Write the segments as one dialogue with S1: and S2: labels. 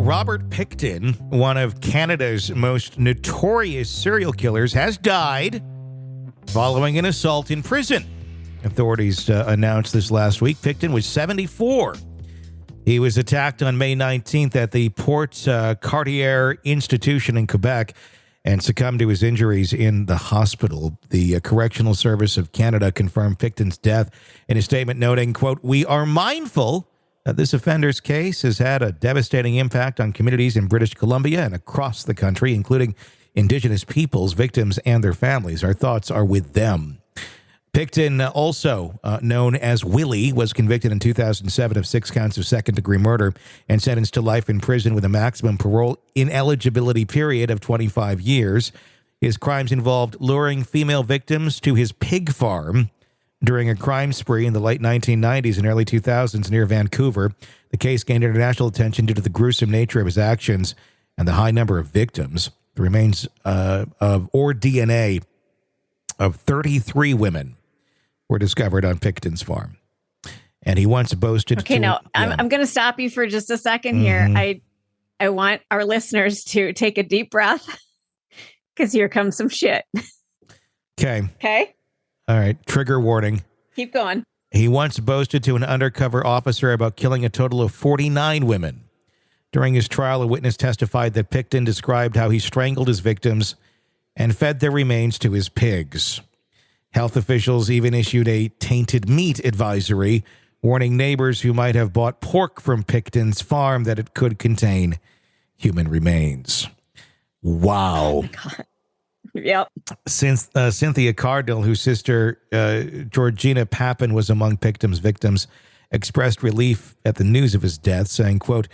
S1: Robert Pickton, one of Canada's most notorious serial killers, has died following an assault in prison. Authorities announced this last week. Pickton was 74. He was attacked on May 19th at the Port-Cartier Institution in Quebec and succumbed to his injuries in the hospital. The Correctional Service of Canada confirmed Pickton's death in a statement noting, quote, "We are mindful that this offender's case has had a devastating impact on communities in British Columbia and across the country, including Indigenous peoples, victims, and their families. Our thoughts are with them." Pickton, also known as Willie, was convicted in 2007 of 6 counts of second-degree murder and sentenced to life in prison with a maximum parole ineligibility period of 25 years. His crimes involved luring female victims to his pig farm during a crime spree in the late 1990s and early 2000s near Vancouver. The case gained international attention due to the gruesome nature of his actions and the high number of victims. The remains or DNA of 33 women were discovered on Pickton's farm. And he once boasted...
S2: Okay, I'm going to stop you for just a second here. I want our listeners to take a deep breath because here comes some shit.
S1: Okay.
S2: Okay?
S1: All right. Trigger warning.
S2: Keep going.
S1: He once boasted to an undercover officer about killing a total of 49 women. During his trial, a witness testified that Pickton described how he strangled his victims and fed their remains to his pigs. Health officials even issued a tainted meat advisory, warning neighbors who might have bought pork from Pickton's farm that it could contain human remains. Wow.
S2: Oh my God. Yep.
S1: Since Cynthia Cardinal, whose sister Georgina Papin was among Pickton's victims, expressed relief at the news of his death, saying, quote,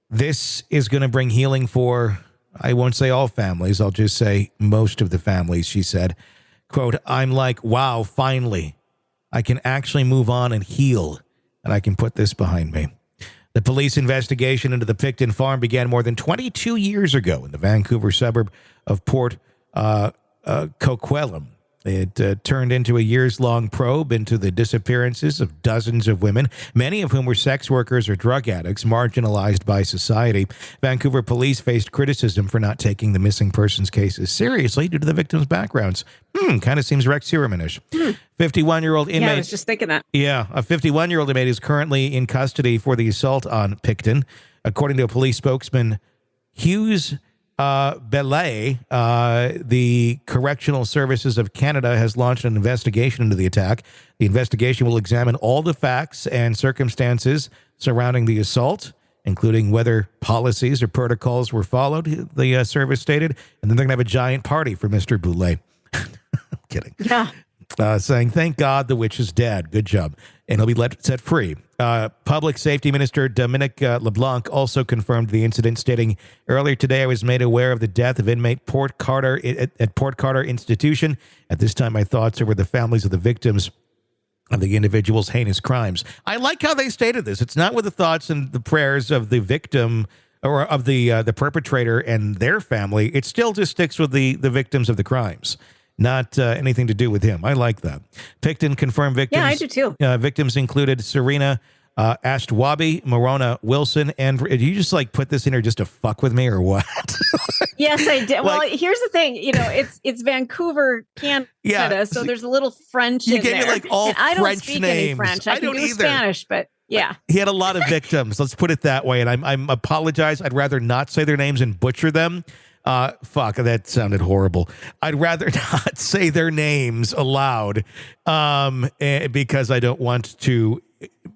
S1: "This is going to bring healing for, I won't say all families, I'll just say most of the families," she said. Quote, "I'm like, wow, finally, I can actually move on and heal, and I can put this behind me." The police investigation into the Pickton farm began more than 22 years ago in the Vancouver suburb of Port-Coquitlam. It turned into a years-long probe into the disappearances of dozens of women, many of whom were sex workers or drug addicts, marginalized by society. Vancouver police faced criticism for not taking the missing persons cases seriously due to the victims' backgrounds. Kind of seems Rex Heuermann-ish. 51-year-old inmate.
S2: Yeah, I was just thinking that.
S1: Yeah, a 51-year-old inmate is currently in custody for the assault on Pickton. According to a police spokesman, Hughes Belay, the Correctional Services of Canada has launched an investigation into the attack. The investigation will examine all the facts and circumstances surrounding the assault, including whether policies or protocols were followed, the service stated. And then they're going to have a giant party for Mr. Boulay. I'm kidding.
S2: Yeah.
S1: Saying, "Thank God the witch is dead. Good job." And he'll be set free. Public Safety Minister Dominic LeBlanc also confirmed the incident, stating, "Earlier today, I was made aware of the death of inmate Port-Cartier at Port-Cartier Institution. At this time, my thoughts are with the families of the victims of the individual's heinous crimes." I like how they stated this. It's not with the thoughts and the prayers of the victim or of the perpetrator and their family. It still just sticks with the victims of the crimes. Not anything to do with him. I like that. Pickton confirmed victims.
S2: Yeah, I do too.
S1: Victims included Serena Ashtwabi, Morona Wilson, and did you just like put this in here just to fuck with me or what?
S2: Yes, I did. Well, here's the thing. You know, it's Vancouver, Canada, so there's a little French in there.
S1: You gave me like all
S2: and I don't
S1: French
S2: speak
S1: names.
S2: any French. I can do
S1: either.
S2: Spanish, but yeah.
S1: He had a lot of victims. Let's put it that way. And I'm apologize. I'd rather not say their names and butcher them. Fuck, that sounded horrible. I'd rather not say their names aloud because I don't want to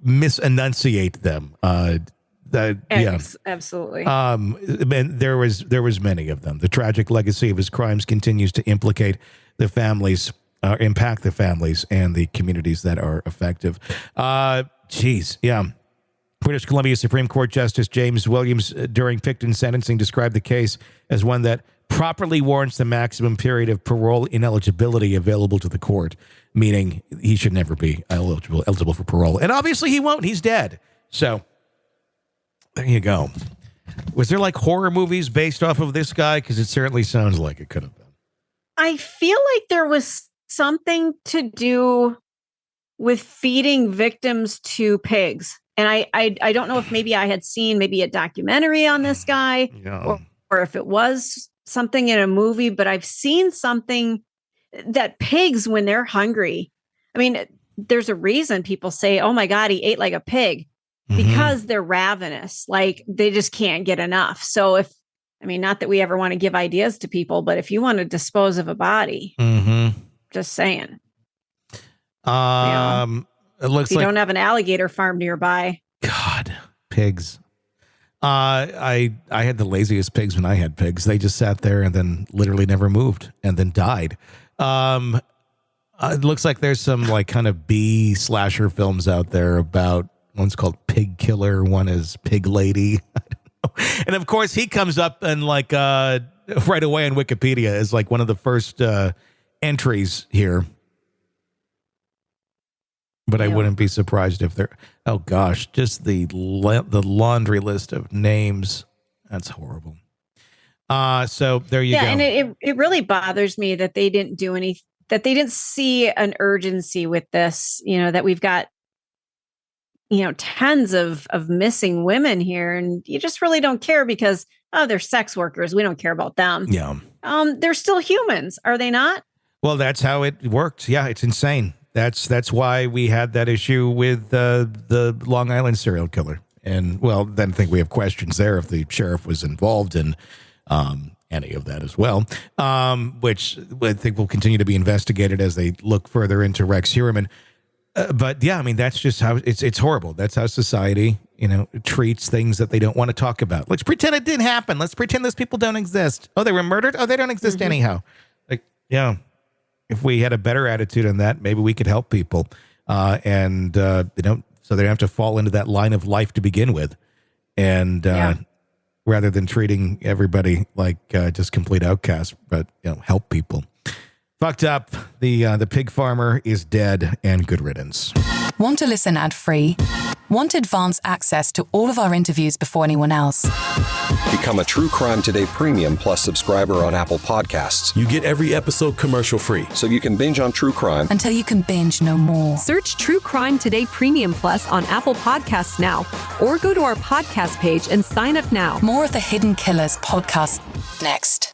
S1: misenunciate them.
S2: Absolutely.
S1: And there was many of them. The tragic legacy of his crimes continues to implicate the families, impact the families and the communities that are affected. British Columbia Supreme Court Justice James Williams, during Pickton's sentencing, described the case as one that properly warrants the maximum period of parole ineligibility available to the court, meaning he should never be eligible for parole. And obviously he won't. He's dead. So there you go. Was there like horror movies based off of this guy? Because it certainly sounds like it could have been.
S2: I feel like there was something to do with feeding victims to pigs. And I don't know if maybe I had seen maybe a documentary on this guy or if it was something in a movie, but I've seen something that pigs, when they're hungry, I mean, there's a reason people say, oh my God, he ate like a pig, because they're ravenous. Like they just can't get enough. So not that we ever want to give ideas to people, but if you want to dispose of a body, just saying.
S1: It looks
S2: if you
S1: like
S2: don't have an alligator farm nearby.
S1: God, pigs. I had the laziest pigs when I had pigs. They just sat there and then literally never moved and then died. It looks like there's some like kind of B slasher films out there about, one's called Pig Killer, one is Pig Lady. I don't know. And of course he comes up and like right away on Wikipedia as like one of the first entries here. But I wouldn't be surprised if they're, oh gosh, just the laundry list of names. That's horrible. So there you go. Yeah, and
S2: it really bothers me that they didn't do any, that they didn't see an urgency with this, that we've got, tons of missing women here, and you just really don't care because, they're sex workers. We don't care about them.
S1: Yeah.
S2: They're still humans, are they not?
S1: Well, that's how it worked. Yeah, it's insane. That's why we had that issue with the Long Island serial killer. And, well, then I think we have questions there if the sheriff was involved in any of that as well, which I think will continue to be investigated as they look further into Rex Heuermann. But, yeah, that's just how it's horrible. That's how society, treats things that they don't want to talk about. Let's pretend it didn't happen. Let's pretend those people don't exist. Oh, they were murdered? Oh, they don't exist anyhow. Like, yeah. If we had a better attitude on that, maybe we could help people, so they don't have to fall into that line of life to begin with, and rather than treating everybody like just complete outcasts, but help people. Fucked up. The pig farmer is dead, and good riddance.
S3: Want to listen ad-free? Want advance access to all of our interviews before anyone else?
S4: Become a True Crime Today Premium Plus subscriber on Apple Podcasts.
S5: You get every episode commercial-free.
S4: So you can binge on true crime.
S3: Until you can binge no more.
S6: Search True Crime Today Premium Plus on Apple Podcasts now, or go to our podcast page and sign up now.
S3: More of the Hidden Killers podcast next.